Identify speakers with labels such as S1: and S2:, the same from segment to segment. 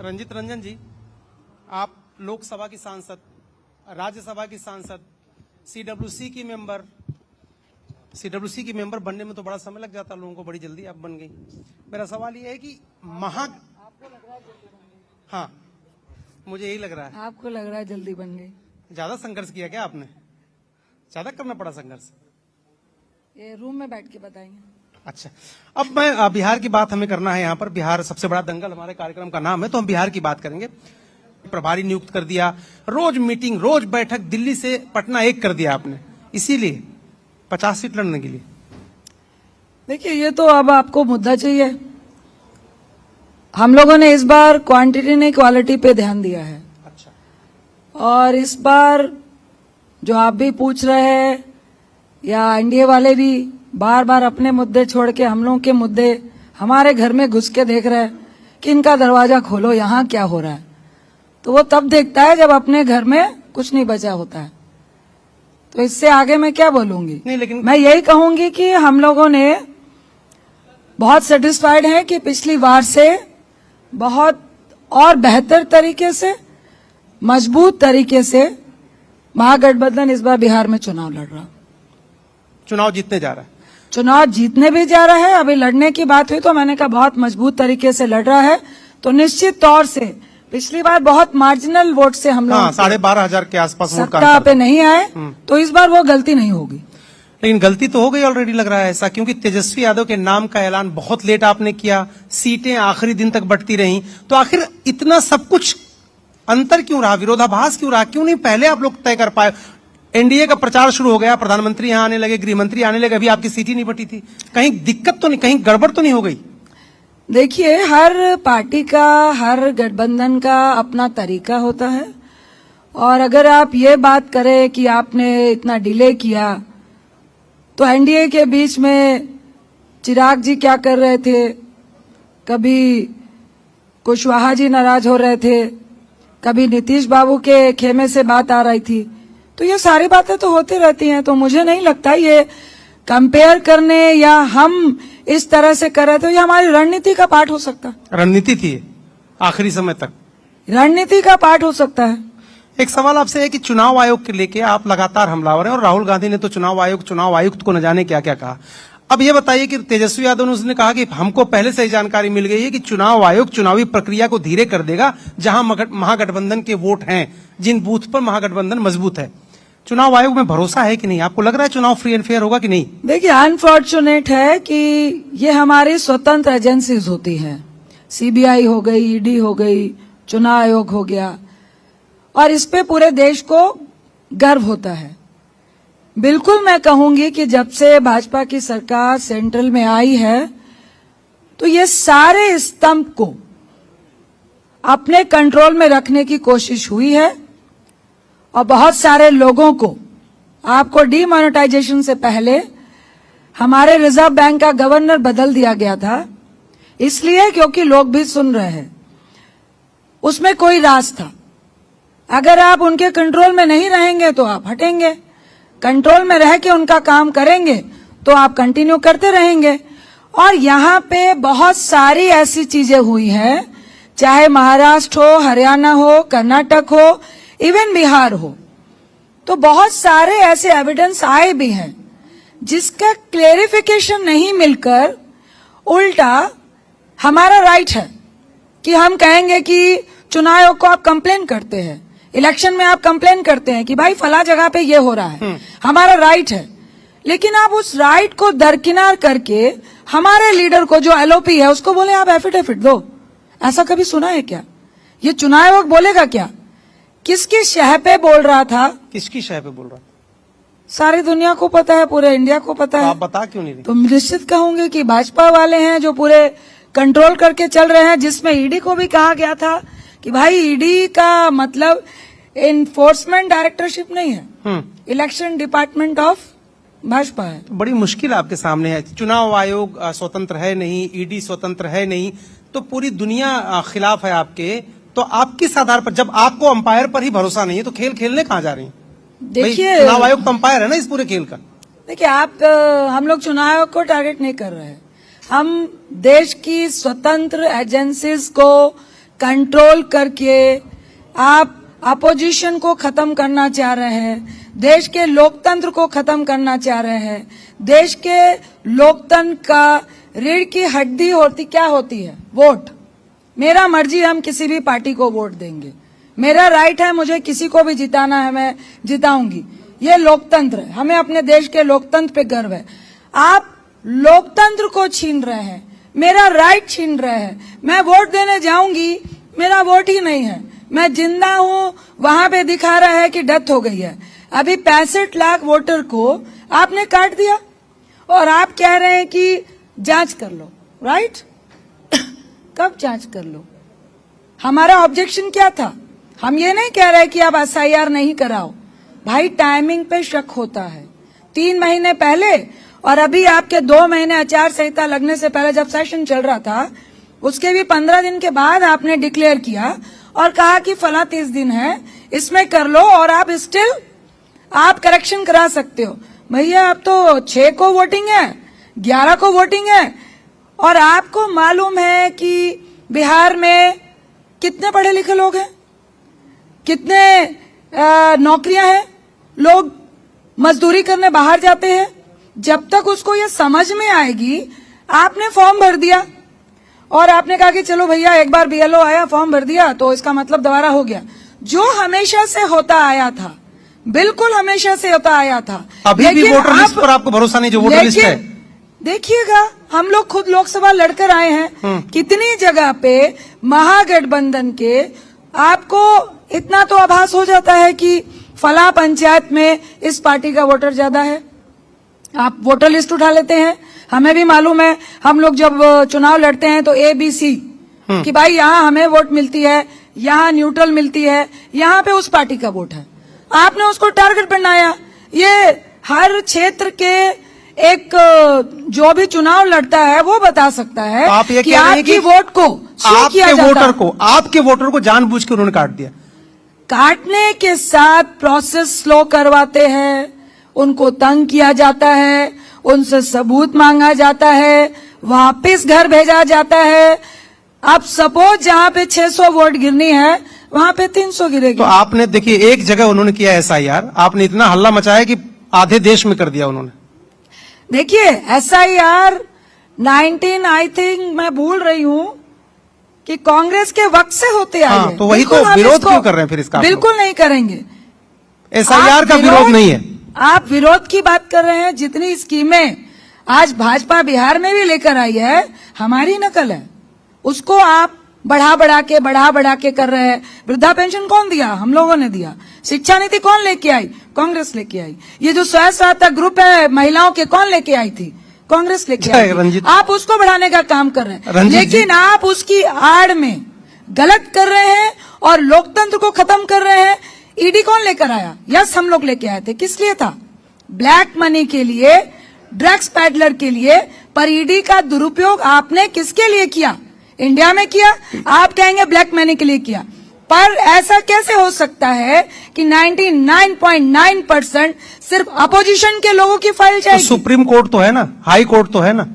S1: रंजित रंजन जी, आप लोकसभा की सांसद, राज्यसभा की सांसद, सीडब्ल्यूसी की मेंबर बनने में तो बड़ा समय लग जाता लोगों को, बड़ी जल्दी आप बन गई। मेरा सवाल ये है कि हाँ, मुझे यही लग रहा है।
S2: आपको लग रहा है जल्दी बन गई?
S1: ज्यादा संघर्ष किया क्या आपने? ज्यादा करना पड़ा संघर्ष?
S2: ये रूम में बैठ के बताएंगे।
S1: अच्छा, अब मैं बिहार की बात हमें करना है। यहाँ पर बिहार सबसे बड़ा दंगल हमारे कार्यक्रम का नाम है, तो हम बिहार की बात करेंगे। प्रभारी नियुक्त कर दिया, रोज मीटिंग, रोज बैठक, दिल्ली से पटना एक कर दिया आपने, इसीलिए 50 सीट लड़ने के लिए।
S2: देखिए, ये तो अब आपको मुद्दा चाहिए। हम लोगों ने इस बार क्वांटिटी नहीं क्वालिटी पे ध्यान दिया है।
S1: अच्छा,
S2: और इस बार जो आप भी पूछ रहे हैं या एनडीए वाले भी बार बार अपने मुद्दे छोड़ के हम लोगों के मुद्दे हमारे घर में घुस के देख रहे हैं कि इनका दरवाजा खोलो, यहाँ क्या हो रहा है। तो वो तब देखता है जब अपने घर में कुछ नहीं बचा होता है। तो इससे आगे मैं क्या बोलूंगी?
S1: नहीं, लेकिन
S2: मैं यही कहूंगी कि हम लोगों ने बहुत सेटिस्फाइड हैं कि पिछली बार से बहुत और बेहतर तरीके से, मजबूत तरीके से महागठबंधन इस बार बिहार में चुनाव लड़ रहा,
S1: चुनाव जीतने जा रहा है।
S2: चुनाव जीतने भी जा रहा है। अभी लड़ने की बात हुई तो मैंने कहा बहुत मजबूत तरीके से लड़ रहा है। तो निश्चित तौर से पिछली बार बहुत मार्जिनल वोट से हम लोग
S1: 12,500 के आसपास वोट
S2: सत्ता पे नहीं आए, तो इस बार वो गलती नहीं होगी।
S1: लेकिन गलती तो हो गई ऑलरेडी, लग रहा है ऐसा, क्योंकि तेजस्वी यादव के नाम का ऐलान बहुत लेट आपने किया, सीटें आखिरी दिन तक बढ़ती रहीं। तो आखिर इतना सब कुछ अंतर क्यों रहा, विरोधाभास क्यों रहा? क्यों नहीं पहले आप लोग तय कर पाए? एनडीए का प्रचार शुरू हो गया, प्रधानमंत्री यहाँ आने लगे, गृहमंत्री आने लगे, अभी आपकी सीट ही नहीं बटी थी। कहीं दिक्कत तो नहीं, कहीं गड़बड़ तो नहीं हो गई?
S2: देखिए, हर पार्टी का, हर गठबंधन का अपना तरीका होता है। और अगर आप ये बात करें कि आपने इतना डिले किया, तो एनडीए के बीच में चिराग जी क्या कर रहे थे, कभी कुशवाहा जी नाराज हो रहे थे, कभी नीतीश बाबू के खेमे से बात आ रही थी। तो ये सारी बातें तो होती रहती हैं। तो मुझे नहीं लगता ये कंपेयर करने या हम इस तरह से कर रहे थे, ये हमारी रणनीति का पार्ट हो सकता है।
S1: रणनीति थी आखिरी समय तक,
S2: रणनीति का पार्ट हो सकता है।
S1: एक सवाल आपसे है कि चुनाव आयोग के लेके आप लगातार हमलावर हैं, और राहुल गांधी ने तो चुनाव आयुक्त को न जाने क्या क्या कहा। अब ये बताइए कि तेजस्वी यादव ने उसने कहा कि हमको पहले से ही जानकारी मिल गई है कि चुनाव आयोग चुनावी प्रक्रिया को धीरे कर देगा जहां महागठबंधन के वोट हैं, जिन बूथ पर महागठबंधन मजबूत है। चुनाव आयोग में भरोसा है कि नहीं? आपको लग रहा है चुनाव फ्री एंड फेयर होगा कि नहीं?
S2: देखिए, अनफॉर्चुनेट है कि ये हमारी स्वतंत्र एजेंसीज होती हैं। सीबीआई हो गई, ईडी हो गई, चुनाव आयोग हो गया, और इस पे पूरे देश को गर्व होता है। बिल्कुल मैं कहूंगी कि जब से भाजपा की सरकार सेंट्रल में आई है, तो ये सारे स्तंभ को अपने कंट्रोल में रखने की कोशिश हुई है। और बहुत सारे लोगों को, आपको डीमोनेटाइजेशन से पहले हमारे रिजर्व बैंक का गवर्नर बदल दिया गया था, इसलिए क्योंकि लोग भी सुन रहे हैं। उसमें कोई राज था। अगर आप उनके कंट्रोल में नहीं रहेंगे तो आप हटेंगे, कंट्रोल में रह के उनका काम करेंगे तो आप कंटिन्यू करते रहेंगे। और यहाँ पे बहुत सारी ऐसी चीजें हुई हैं, चाहे महाराष्ट्र हो, हरियाणा हो, कर्नाटक हो, इवन बिहार हो, तो बहुत सारे ऐसे एविडेंस आए भी हैं जिसका क्लेरिफिकेशन नहीं मिलकर उल्टा हमारा राइट है कि हम कहेंगे कि चुनाव आयोग को आप कंप्लेन करते हैं, इलेक्शन में आप कंप्लेन करते हैं कि भाई फला जगह पे ये हो रहा है, हमारा राइट है। लेकिन आप उस राइट को दरकिनार करके हमारे लीडर को जो एलओपी है उसको बोले आप एफिडेविट दो। ऐसा कभी सुना है क्या? ये चुनाव आयोग बोलेगा क्या? किसकी शह पे बोल रहा था?
S1: किसकी शह पे बोल रहा था?
S2: सारी दुनिया को पता है, पूरे इंडिया को पता है।
S1: आप बता क्यों नहीं रही?
S2: तो निश्चित कहूंगी कि भाजपा वाले हैं जो पूरे कंट्रोल करके चल रहे हैं, जिसमें ईडी को भी कहा गया था कि भाई ईडी का मतलब एनफोर्समेंट डायरेक्टरशिप नहीं है, इलेक्शन डिपार्टमेंट ऑफ भाजपा है।
S1: तो बड़ी मुश्किल आपके सामने है। चुनाव आयोग स्वतंत्र है नहीं, ईडी स्वतंत्र है नहीं, तो पूरी दुनिया खिलाफ है आपके। तो आप किस आधार पर, जब आपको अंपायर पर ही भरोसा नहीं है, तो खेल खेलने कहाँ जा रही हैं?
S2: देखिए,
S1: चुनाव आयोग तो अंपायर है ना इस पूरे खेल का।
S2: देखिए, हम लोग चुनाव आयोग को टारगेट नहीं कर रहे हैं। हम देश की स्वतंत्र एजेंसीज को कंट्रोल करके आप अपोजिशन को खत्म करना चाह रहे हैं, देश के लोकतंत्र को खत्म करना चाह रहे हैं। देश के लोकतंत्र का रीढ़ की हड्डी क्या होती है? वोट। मेरा मर्जी, हम किसी भी पार्टी को वोट देंगे, मेरा राइट है, मुझे किसी को भी जिताना है, मैं जिताऊंगी। ये लोकतंत्र है, हमें अपने देश के लोकतंत्र पे गर्व है। आप लोकतंत्र को छीन रहे हैं, मेरा राइट छीन रहे हैं। मैं वोट देने जाऊंगी, मेरा वोट ही नहीं है, मैं जिंदा हूं, वहां पे दिखा रहा है कि डेथ हो गई है। अभी 65 लाख वोटर को आपने काट दिया और आप कह रहे हैं कि जांच कर लो, राइट? कब जांच कर लो? हमारा ऑब्जेक्शन क्या था? हम ये नहीं कह रहे कि आप SIR नहीं कराओ, भाई टाइमिंग पे शक होता है। 3 महीने पहले और अभी आपके 2 महीने आचार संहिता लगने से पहले जब सेशन चल रहा था, उसके भी 15 दिन के बाद आपने डिक्लेयर किया और कहा कि फला 30 दिन है, इसमें कर लो और आप स्टिल आप करेक्शन करा सकते हो। भैया अब तो 6 को वोटिंग है, 11 को वोटिंग है और आपको मालूम है कि बिहार में कितने पढ़े लिखे लोग हैं, कितने नौकरियां हैं, लोग मजदूरी करने बाहर जाते हैं। जब तक उसको ये समझ में आएगी, आपने फॉर्म भर दिया और आपने कहा कि चलो भैया एक बार BLO आया, फॉर्म भर दिया तो इसका मतलब दोबारा हो गया। जो हमेशा से होता आया था, बिल्कुल हमेशा से होता आया था।
S1: अभी भी वोटर लिस्ट पर आपको भरोसा नहीं? जो वोटर लिस्ट है,
S2: देखिएगा, हम लोग खुद लोकसभा लड़कर आए हैं, कितनी जगह पे महागठबंधन के आपको इतना तो आभास हो जाता है कि फला पंचायत में इस पार्टी का वोटर ज्यादा है। आप वोटर लिस्ट उठा लेते हैं, हमें भी मालूम है, हम लोग जब चुनाव लड़ते हैं तो ABC कि भाई यहाँ हमें वोट मिलती है, यहाँ न्यूट्रल मिलती है, यहाँ पे उस पार्टी का वोट है। आपने उसको टारगेट बनाया। ये हर क्षेत्र के एक जो भी चुनाव लड़ता है वो बता सकता है
S1: आप ये
S2: कि
S1: कह रहे हैं
S2: आपकी
S1: कि
S2: वोट को
S1: आपके वोटर को जानबूझ के उन्होंने काट दिया।
S2: काटने के साथ प्रोसेस स्लो करवाते हैं, उनको तंग किया जाता है, उनसे सबूत मांगा जाता है, वापस घर भेजा जाता है। अब सपोज जहां पे 600 वोट गिरनी है, वहां पे 300 गिरेगी।
S1: तो आपने देखिए, एक जगह उन्होंने किया SIR, आपने इतना हल्ला मचाया कि आधे देश में कर दिया उन्होंने।
S2: देखिए SIR 19 आई थिंक मैं भूल रही हूं कि कांग्रेस के वक्त से होते आए हैं।
S1: तो वही तो विरोध क्यों कर रहे हैं फिर इसका?
S2: बिल्कुल नहीं करेंगे।
S1: SIR का विरोध नहीं है।
S2: आप विरोध की बात कर रहे हैं। जितनी स्कीमें आज भाजपा बिहार में भी लेकर आई है, हमारी नकल है, उसको आप बढ़ा बढ़ा के कर रहे हैं। वृद्धा पेंशन कौन दिया? हम लोगों ने दिया। शिक्षा नीति कौन लेके आई? कांग्रेस लेके आई। ये जो स्वयं सहायता ग्रुप है महिलाओं के, कौन लेके आई थी? कांग्रेस लेके आई। आप उसको बढ़ाने का काम कर रहे हैं, लेकिन आप उसकी आड़ में गलत कर रहे हैं और लोकतंत्र को खत्म कर रहे हैं। ईडी कौन लेकर आया? यस, हम लोग लेके आए थे। किस लिए था? ब्लैक मनी के लिए, ड्रग्स पैडलर के लिए। पर ईडी का दुरुपयोग आपने किसके लिए किया? इंडिया में किया। आप कहेंगे ब्लैक मनी के लिए किया, पर ऐसा कैसे हो सकता है कि 99.9% सिर्फ अपोजिशन के लोगों की फाइल जाएगी?
S1: तो सुप्रीम कोर्ट तो है ना, हाई कोर्ट तो है ना।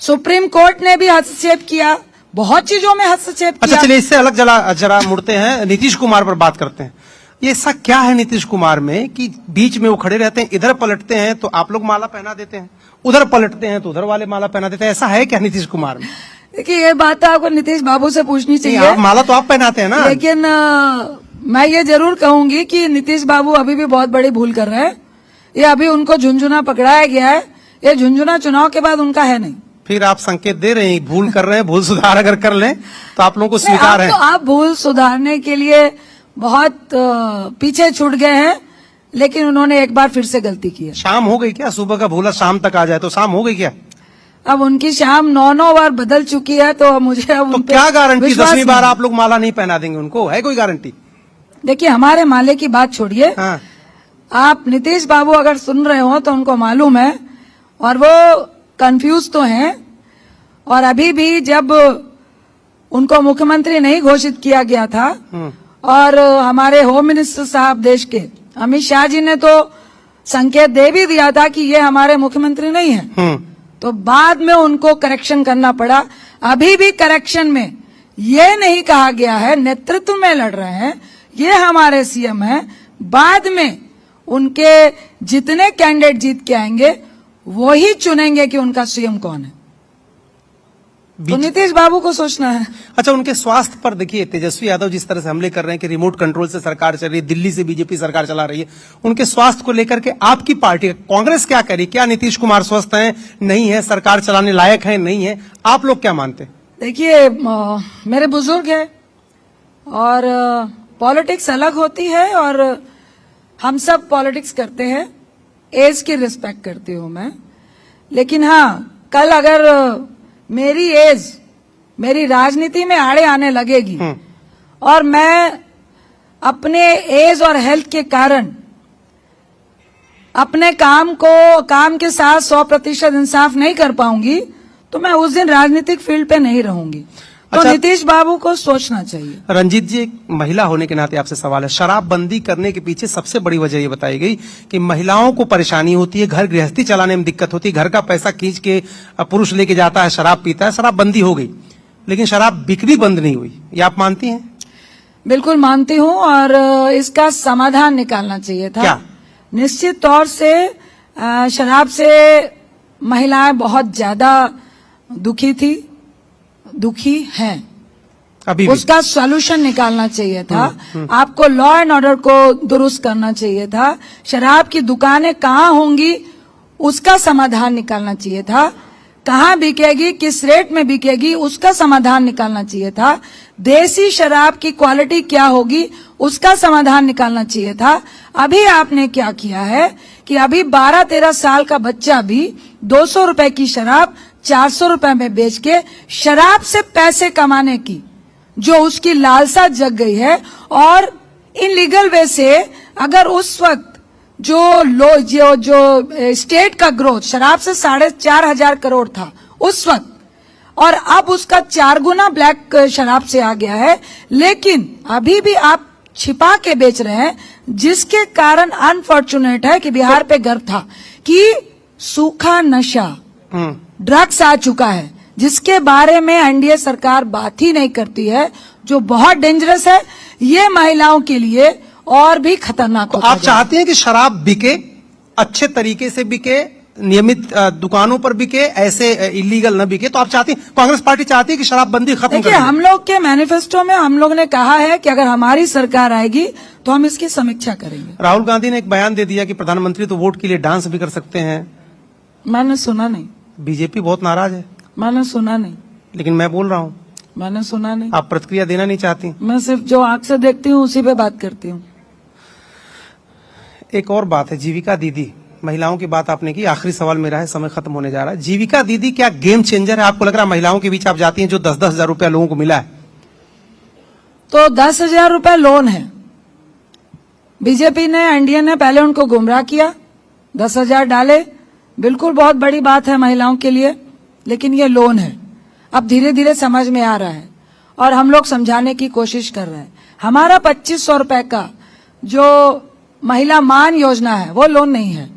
S2: सुप्रीम कोर्ट ने भी हस्तक्षेप किया, बहुत चीजों में हस्तक्षेप किया।
S1: अच्छा चलिए, इससे अलग जरा मुड़ते हैं, नीतीश कुमार पर बात करते हैं। ये ऐसा क्या है नीतीश कुमार में कि बीच में वो खड़े रहते हैं, इधर पलटते हैं तो आप लोग माला पहना देते हैं, उधर पलटते हैं तो उधर वाले माला पहना देते हैं? ऐसा है क्या नीतीश कुमार में?
S2: देखिए, ये बात तो आपको नीतीश बाबू से पूछनी चाहिए।
S1: माला तो आप पहनाते हैं ना।
S2: लेकिन मैं ये जरूर कहूंगी कि नीतीश बाबू अभी भी बहुत बड़ी भूल कर रहे हैं। ये अभी उनको झुंझुना पकड़ाया गया है, ये झुंझुना चुनाव के बाद उनका है नहीं।
S1: फिर आप संकेत दे रहे हैं भूल कर रहे हैं, भूल सुधार अगर कर लें तो आप लोगों को स्वीकार है।
S2: आप भूल सुधारने के लिए बहुत पीछे छूट गए हैं, लेकिन उन्होंने एक बार फिर से गलती की है।
S1: शाम हो गई क्या? सुबह का भूला शाम तक आ जाए तो शाम हो गई क्या?
S2: अब उनकी शाम 9 बार बदल चुकी है, तो मुझे अब
S1: तो क्या गारंटी 10वीं बार आप लोग माला नहीं पहना देंगे उनको? है कोई गारंटी?
S2: देखिए, हमारे माले की बात छोड़िए।
S1: हाँ।
S2: आप नीतीश बाबू अगर सुन रहे हो तो उनको मालूम है और वो कंफ्यूज तो हैं। और अभी भी जब उनको मुख्यमंत्री नहीं घोषित किया गया था और हमारे होम मिनिस्टर साहब देश के अमित शाह जी ने तो संकेत दे भी दिया था कि ये हमारे मुख्यमंत्री नहीं है, तो बाद में उनको करेक्शन करना पड़ा। अभी भी करेक्शन में ये नहीं कहा गया है नेतृत्व में लड़ रहे हैं, ये हमारे सीएम हैं, बाद में उनके जितने कैंडिडेट जीत के आएंगे वो ही चुनेंगे कि उनका सीएम कौन है। तो नीतीश बाबू को सोचना है।
S1: अच्छा, उनके स्वास्थ्य पर देखिए, तेजस्वी यादव जिस तरह से हमले कर रहे हैं कि रिमोट कंट्रोल से सरकार चल रही है, दिल्ली से बीजेपी सरकार चला रही है, उनके स्वास्थ्य को लेकर के आपकी पार्टी कांग्रेस क्या करी? क्या नीतीश कुमार स्वस्थ हैं, नहीं है, सरकार चलाने लायक है, नहीं है? आप लोग क्या मानते हैं?
S2: देखिए, मेरे बुजुर्ग है और पॉलिटिक्स अलग होती है और हम सब पॉलिटिक्स करते हैं, एज की रिस्पेक्ट करती हूं मैं। लेकिन हाँ, कल अगर मेरी एज मेरी राजनीति में आड़े आने लगेगी और मैं अपने एज और हेल्थ के कारण अपने काम के साथ 100% इंसाफ नहीं कर पाऊंगी तो मैं उस दिन राजनीतिक फील्ड पे नहीं रहूंगी। तो
S1: अच्छा,
S2: नीतीश बाबू को सोचना चाहिए।
S1: रंजीत जी, एक महिला होने के नाते आपसे सवाल है, शराबबंदी करने के पीछे सबसे बड़ी वजह ये बताई गई कि महिलाओं को परेशानी होती है, घर गृहस्थी चलाने में दिक्कत होती है, घर का पैसा खींच के पुरुष लेके जाता है, शराब पीता है, शराबबंदी हो गई लेकिन शराब बिक्री बंद नहीं हुई, ये आप मानती हैं?
S2: बिल्कुल मानती हूँ और इसका समाधान निकालना चाहिए था।
S1: क्या?
S2: निश्चित तौर से शराब से महिलाएं बहुत ज्यादा दुखी हैं।
S1: अभी भी?
S2: उसका सॉल्यूशन निकालना चाहिए था। आपको लॉ एंड ऑर्डर को दुरुस्त करना चाहिए था। शराब की दुकानें कहाँ होंगी उसका समाधान निकालना चाहिए था। कहाँ बिकेगी, किस रेट में बिकेगी, उसका समाधान निकालना चाहिए था। देसी शराब की क्वालिटी क्या होगी उसका समाधान निकालना चाहिए था। अभी आपने क्या किया है कि अभी 12-13 साल का बच्चा भी 200 रुपए की शराब 400 रुपए में बेच के शराब से पैसे कमाने की जो उसकी लालसा जग गई है और इनलीगल वे से अगर उस वक्त जो स्टेट का ग्रोथ शराब से 4,500 करोड़ था उस वक्त और अब उसका 4 गुना ब्लैक शराब से आ गया है, लेकिन अभी भी आप छिपा के बेच रहे हैं, जिसके कारण अनफॉर्चुनेट है कि बिहार पे गर्व था कि सूखा नशा ड्रग्स आ चुका है जिसके बारे में एनडीए सरकार बात ही नहीं करती है, जो बहुत डेंजरस है। ये महिलाओं के लिए और भी खतरनाक होता है।
S1: आप चाहते हैं कि शराब बिके, अच्छे तरीके से बिके, नियमित दुकानों पर बिके, ऐसे इलीगल न बिके? तो आप चाहती हैं, कांग्रेस पार्टी चाहती है कि शराबबंदी खत्म कर
S2: देखिए, हम लोग के मैनिफेस्टो में हम लोग ने कहा है कि अगर हमारी सरकार आएगी तो हम इसकी समीक्षा करेंगे।
S1: राहुल गांधी ने एक बयान दे दिया कि प्रधानमंत्री तो वोट के लिए डांस भी कर सकते हैं।
S2: मैंने सुना नहीं।
S1: बीजेपी बहुत नाराज है।
S2: मैंने सुना नहीं।
S1: लेकिन मैं बोल रहा हूँ,
S2: मैंने सुना नहीं।
S1: आप प्रतिक्रिया देना नहीं चाहती?
S2: मैं सिर्फ जो आंख से देखती हूँ उसी पे बात करती हूँ।
S1: एक और बात है, जीविका दीदी, महिलाओं की बात आपने की, आखिरी सवाल मेरा है, समय खत्म होने जा रहा है। जीविका दीदी क्या गेम चेंजर है? आपको लग रहा है महिलाओं के बीच आप जाती हैं जो 10-10 हजार रुपया लोगों को मिला है?
S2: तो 10,000 रुपए लोन है। बीजेपी ने, एनडीए ने पहले उनको गुमराह किया, 10,000 डाले, बिल्कुल बहुत बड़ी बात है महिलाओं के लिए, लेकिन ये लोन है। अब धीरे धीरे समझ में आ रहा है और हम लोग समझाने की कोशिश कर रहे हैं। हमारा 2,500 रुपए का जो महिला मान योजना है वो लोन नहीं है,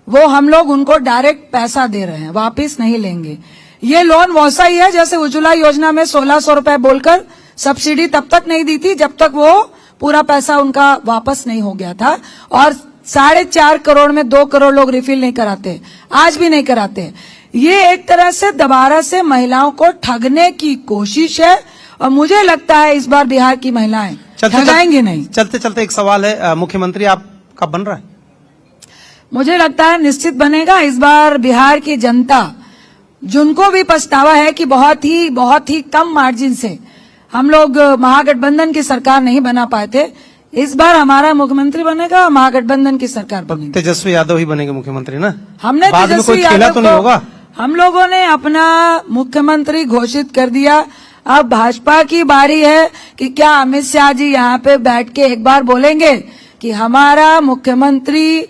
S2: वो हम लोग उनको डायरेक्ट पैसा दे रहे हैं, वापिस नहीं लेंगे। ये लोन वैसा ही है जैसे उज्ज्वला योजना में 1,600 रुपए बोलकर सब्सिडी तब तक नहीं दी थी जब तक वो पूरा पैसा उनका वापस नहीं हो गया था, और 4.5 करोड़ में 2 करोड़ लोग रिफिल नहीं कराते, आज भी नहीं कराते। ये एक तरह से दोबारा से महिलाओं को ठगने की कोशिश है और मुझे लगता है इस बार बिहार की महिलाएं ठगाएंगे नहीं।
S1: चलते चलते एक सवाल है, मुख्यमंत्री आप कब बन रहा है?
S2: मुझे लगता है निश्चित बनेगा। इस बार बिहार की जनता, जिनको भी पछतावा है कि बहुत ही कम मार्जिन से हम लोग महागठबंधन की सरकार नहीं बना पाए थे, इस बार हमारा मुख्यमंत्री बनेगा, महागठबंधन की सरकार बनेगी।
S1: तेजस्वी यादव ही बनेंगे मुख्यमंत्री ना?
S2: हमने
S1: बाद में कोई खेला तो नहीं होगा?
S2: हम लोगों ने अपना मुख्यमंत्री घोषित कर दिया। अब भाजपा की बारी है कि क्या अमित शाह जी यहाँ पे बैठ के एक बार बोलेंगे कि हमारा मुख्यमंत्री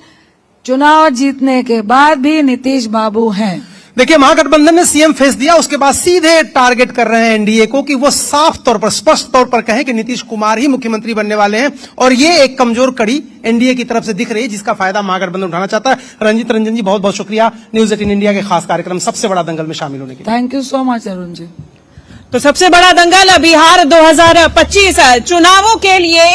S2: चुनाव जीतने के बाद भी नीतीश बाबू हैं।
S1: देखिए, महागठबंधन ने सीएम फेस दिया, उसके बाद सीधे टारगेट कर रहे हैं एनडीए को कि वो साफ तौर पर, स्पष्ट तौर पर कहें कि नीतीश कुमार ही मुख्यमंत्री बनने वाले हैं, और ये एक कमजोर कड़ी एनडीए की तरफ से दिख रही है जिसका फायदा महागठबंधन उठाना चाहता है। रंजीत रंजन जी, बहुत बहुत शुक्रिया न्यूज 18 इंडिया के खास कार्यक्रम सबसे बड़ा दंगल में शामिल होने के लिए।
S2: Thank you so much Arun ji.
S3: तो सबसे बड़ा दंगल बिहार 2025 चुनावों के लिए